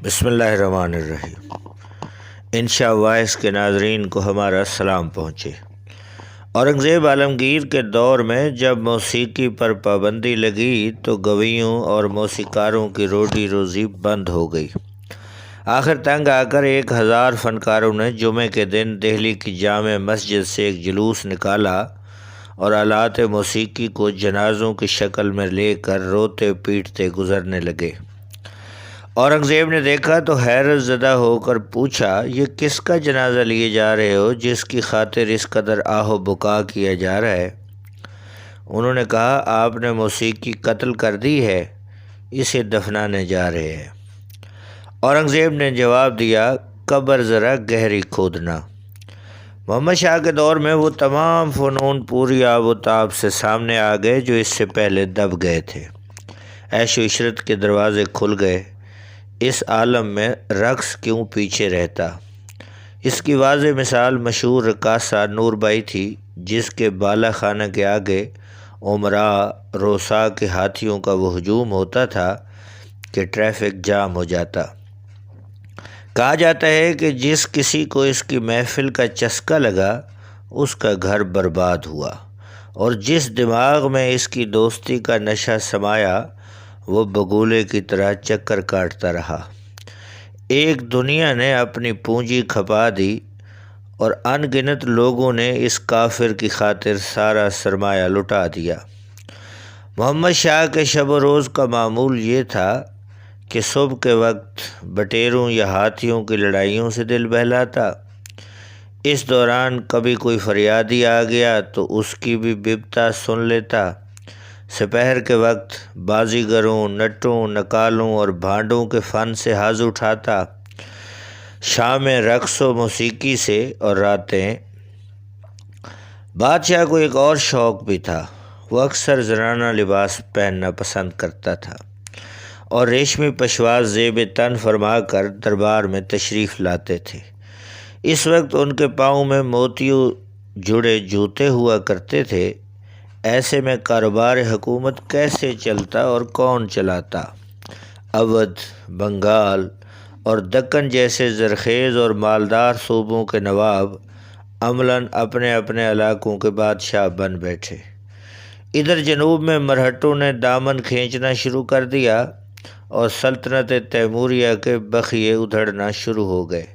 بسم اللہ الرحمن الرحیم۔ انشاء وائس کے ناظرین کو ہمارا سلام پہنچے۔ اورنگزیب عالمگیر کے دور میں جب موسیقی پر پابندی لگی تو گویوں اور موسیقاروں کی روٹی روزی بند ہو گئی۔ آخر تنگ آ کر 1000 فنکاروں نے جمعے کے دن دہلی کی جامع مسجد سے ایک جلوس نکالا اور آلات موسیقی کو جنازوں کی شکل میں لے کر روتے پیٹتے گزرنے لگے۔ اورنگزیب نے دیکھا تو حیرت زدہ ہو کر پوچھا، یہ کس کا جنازہ لیے جا رہے ہو جس کی خاطر اس قدر آہ و بکا کیا جا رہا ہے؟ انہوں نے کہا، آپ نے موسیقی قتل کر دی ہے، اسے دفنانے جا رہے ہیں۔ اورنگزیب نے جواب دیا، قبر ذرا گہری کھودنا۔ محمد شاہ کے دور میں وہ تمام فنون پوری آب و تاب سے سامنے آ گئے جو اس سے پہلے دب گئے تھے۔ عیش و عشرت کے دروازے کھل گئے۔ اس عالم میں رقص کیوں پیچھے رہتا؟ اس کی واضح مثال مشہور رقاصہ نور بائی تھی، جس کے بالا خانہ کے آگے امراء روسا کے ہاتھیوں کا وہ ہجوم ہوتا تھا کہ ٹریفک جام ہو جاتا۔ کہا جاتا ہے کہ جس کسی کو اس کی محفل کا چسکا لگا اس کا گھر برباد ہوا، اور جس دماغ میں اس کی دوستی کا نشہ سمایا وہ بگولے کی طرح چکر کاٹتا رہا۔ ایک دنیا نے اپنی پونجی کھپا دی اور ان گنت لوگوں نے اس کافر کی خاطر سارا سرمایہ لٹا دیا۔ محمد شاہ کے شب و روز کا معمول یہ تھا کہ صبح کے وقت بٹیروں یا ہاتھیوں کی لڑائیوں سے دل بہلاتا۔ اس دوران کبھی کوئی فریادی آ گیا تو اس کی بھی ببتا سن لیتا۔ سپہر کے وقت بازیگروں، نٹوں، نکالوں اور بھانڈوں کے فن سے حظ اٹھاتا۔ شامیں رقص و موسیقی سے اور راتیں۔ بادشاہ کو ایک اور شوق بھی تھا، وہ اکثر زنانہ لباس پہننا پسند کرتا تھا اور ریشمی پشواز زیب تن فرما کر دربار میں تشریف لاتے تھے۔ اس وقت ان کے پاؤں میں موتیوں جڑے جوتے ہوا کرتے تھے۔ ایسے میں کاروبار حکومت کیسے چلتا اور کون چلاتا؟ اودھ، بنگال اور دکن جیسے زرخیز اور مالدار صوبوں کے نواب عملاً اپنے اپنے علاقوں کے بادشاہ بن بیٹھے۔ ادھر جنوب میں مرہٹوں نے دامن کھینچنا شروع کر دیا اور سلطنت تیموریہ کے بخیے ادھڑنا شروع ہو گئے۔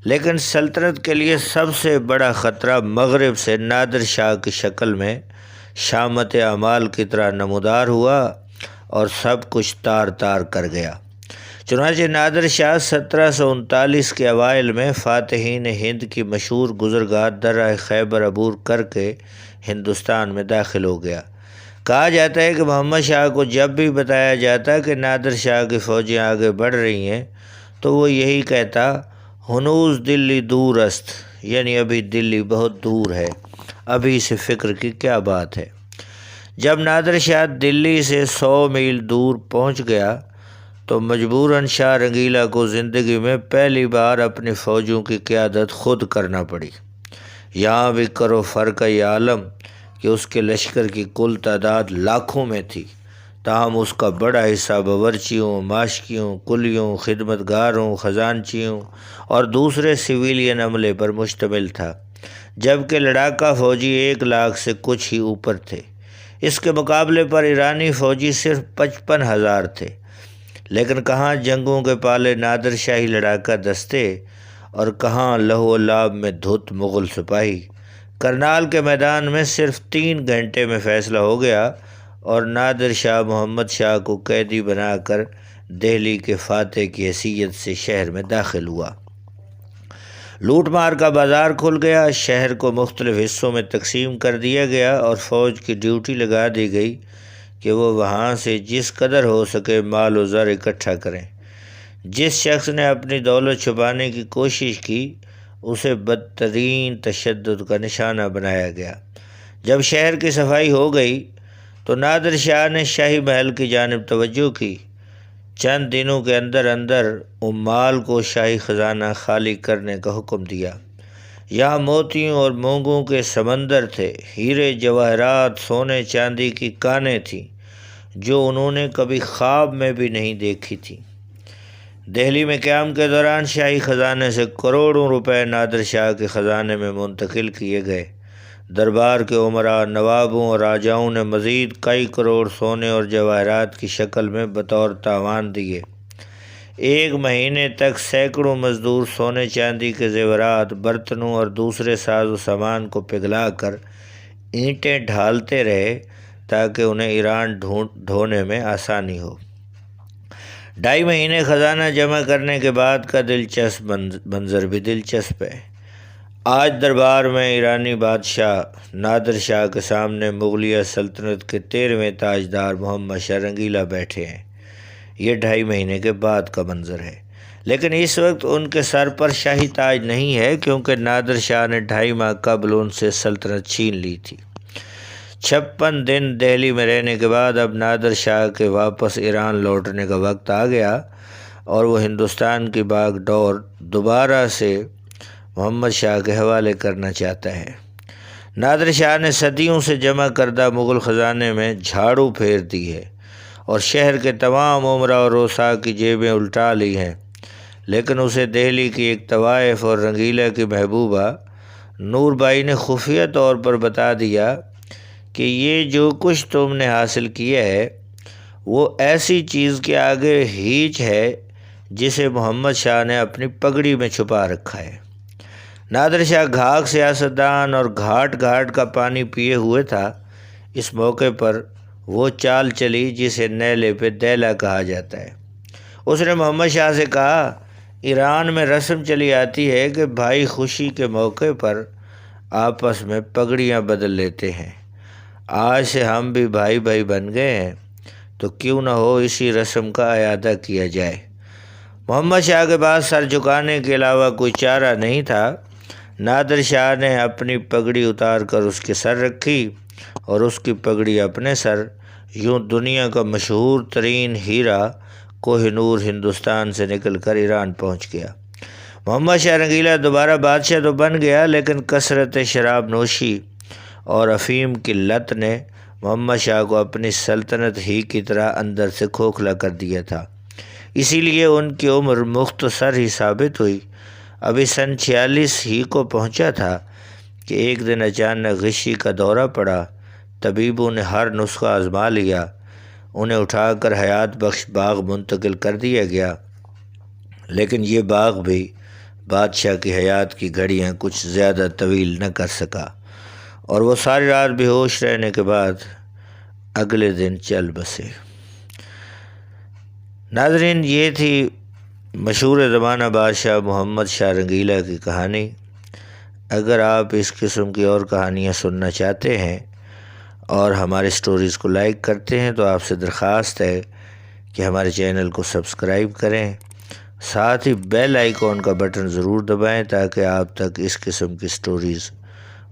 لیکن سلطنت کے لیے سب سے بڑا خطرہ مغرب سے نادر شاہ کی شکل میں شامت اعمال کی طرح نمودار ہوا اور سب کچھ تار تار کر گیا۔ چنانچہ نادر شاہ 1739 کے اوائل میں فاتحین ہند کی مشہور گزرگاہ درہ خیبر عبور کر کے ہندوستان میں داخل ہو گیا۔ کہا جاتا ہے کہ محمد شاہ کو جب بھی بتایا جاتا کہ نادر شاہ کی فوجیں آگے بڑھ رہی ہیں تو وہ یہی کہتا، ہنوز دلی دور است، یعنی ابھی دلی بہت دور ہے، ابھی سے فکر کی کیا بات ہے۔ جب نادر شاہ دلی سے 100 میل دور پہنچ گیا تو مجبوراً شاہ رنگیلا کو زندگی میں پہلی بار اپنی فوجوں کی قیادت خود کرنا پڑی۔ یہاں بھی کرو فرق یہ عالم کہ اس کے لشکر کی کل تعداد لاکھوں میں تھی، تاہم اس کا بڑا حصہ باورچیوں، ماشکیوں، کلیوں، خدمتگاروں، خزانچیوں اور دوسرے سویلین عملے پر مشتمل تھا، جبکہ لڑاکا فوجی 1 لاکھ سے کچھ ہی اوپر تھے۔ اس کے مقابلے پر ایرانی فوجی صرف 55,000 تھے۔ لیکن کہاں جنگوں کے پالے نادر شاہی لڑاکا دستے اور کہاں لہو و لعاب میں دھت مغل سپاہی۔ کرنال کے میدان میں صرف 3 گھنٹے میں فیصلہ ہو گیا اور نادر شاہ محمد شاہ کو قیدی بنا کر دہلی کے فاتح کی حیثیت سے شہر میں داخل ہوا۔ لوٹ مار کا بازار کھل گیا، شہر کو مختلف حصوں میں تقسیم کر دیا گیا اور فوج کی ڈیوٹی لگا دی گئی کہ وہ وہاں سے جس قدر ہو سکے مال و زر اکٹھا کریں۔ جس شخص نے اپنی دولت چھپانے کی کوشش کی اسے بدترین تشدد کا نشانہ بنایا گیا۔ جب شہر کی صفائی ہو گئی تو نادر شاہ نے شاہی محل کی جانب توجہ کی۔ چند دنوں کے اندر اندر عمال کو شاہی خزانہ خالی کرنے کا حکم دیا۔ یہاں موتیوں اور مونگوں کے سمندر تھے، ہیرے جواہرات، سونے چاندی کی کانیں تھیں جو انہوں نے کبھی خواب میں بھی نہیں دیکھی تھی۔ دہلی میں قیام کے دوران شاہی خزانے سے کروڑوں روپے نادر شاہ کے خزانے میں منتقل کیے گئے۔ دربار کے عمراء، نوابوں اور راجاؤں نے مزید کئی کروڑ سونے اور جواہرات کی شکل میں بطور تاوان دیے۔ 1 مہینے تک سینکڑوں مزدور سونے چاندی کے زیورات، برتنوں اور دوسرے ساز و سامان کو پگھلا کر اینٹیں ڈھالتے رہے تاکہ انہیں ایران ڈھونے میں آسانی ہو۔ 2.5 مہینے خزانہ جمع کرنے کے بعد کا دلچسپ منظر بھی دلچسپ ہے۔ آج دربار میں ایرانی بادشاہ نادر شاہ کے سامنے مغلیہ سلطنت کے 13ویں تاجدار محمد شاہ رنگیلا بیٹھے ہیں۔ یہ 2.5 مہینے کے بعد کا منظر ہے، لیکن اس وقت ان کے سر پر شاہی تاج نہیں ہے، کیونکہ نادر شاہ نے 2.5 ماہ قبل ان سے سلطنت چھین لی تھی۔ 56 دن دہلی میں رہنے کے بعد اب نادر شاہ کے واپس ایران لوٹنے کا وقت آ گیا اور وہ ہندوستان کی باغ ڈور دوبارہ سے محمد شاہ کے حوالے کرنا چاہتا ہے۔ نادر شاہ نے صدیوں سے جمع کردہ مغل خزانے میں جھاڑو پھیر دی ہے اور شہر کے تمام عمراء اور رؤساء کی جیبیں الٹا لی ہیں، لیکن اسے دہلی کی ایک طوائف اور رنگیلا کی محبوبہ نور بائی نے خفیہ طور پر بتا دیا کہ یہ جو کچھ تم نے حاصل کیا ہے وہ ایسی چیز کے آگے ہیچ ہے جسے محمد شاہ نے اپنی پگڑی میں چھپا رکھا ہے۔ نادر شاہ گھاگ سیاستدان اور گھاٹ گھاٹ کا پانی پیے ہوئے تھا۔ اس موقع پر وہ چال چلی جسے نیلے پہ دیلا کہا جاتا ہے۔ اس نے محمد شاہ سے کہا، ایران میں رسم چلی آتی ہے کہ بھائی خوشی کے موقع پر آپس میں پگڑیاں بدل لیتے ہیں۔ آج سے ہم بھی بھائی بھائی بن گئے ہیں، تو کیوں نہ ہو اسی رسم کا اعادہ کیا جائے۔ محمد شاہ کے پاس سر جھکانے کے علاوہ کوئی چارہ نہیں تھا۔ نادر شاہ نے اپنی پگڑی اتار کر اس کے سر رکھی اور اس کی پگڑی اپنے سر۔ یوں دنیا کا مشہور ترین ہیرا کوہ نور ہندوستان سے نکل کر ایران پہنچ گیا۔ محمد شاہ رنگیلا دوبارہ بادشاہ تو بن گیا، لیکن کثرت شراب نوشی اور افیم کی لت نے محمد شاہ کو اپنی سلطنت ہی کی طرح اندر سے کھوکھلا کر دیا تھا۔ اسی لیے ان کی عمر مختصر ہی ثابت ہوئی۔ ابھی سن 46 ہی کو پہنچا تھا کہ ایک دن اچانک غشی کا دورہ پڑا۔ طبیبوں نے ہر نسخہ آزما لیا، انہیں اٹھا کر حیات بخش باغ منتقل کر دیا گیا، لیکن یہ باغ بھی بادشاہ کی حیات کی گھڑیاں کچھ زیادہ طویل نہ کر سکا اور وہ ساری رات بے ہوش رہنے کے بعد اگلے دن چل بسے۔ ناظرین، یہ تھی مشہور زمانہ بادشاہ محمد شاہ رنگیلا کی کہانی۔ اگر آپ اس قسم کی اور کہانیاں سننا چاہتے ہیں اور ہمارے سٹوریز کو لائک کرتے ہیں تو آپ سے درخواست ہے کہ ہمارے چینل کو سبسکرائب کریں، ساتھ ہی بیل آئیکن کا بٹن ضرور دبائیں تاکہ آپ تک اس قسم کی سٹوریز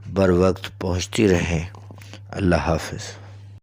بر وقت پہنچتی رہیں۔ اللہ حافظ۔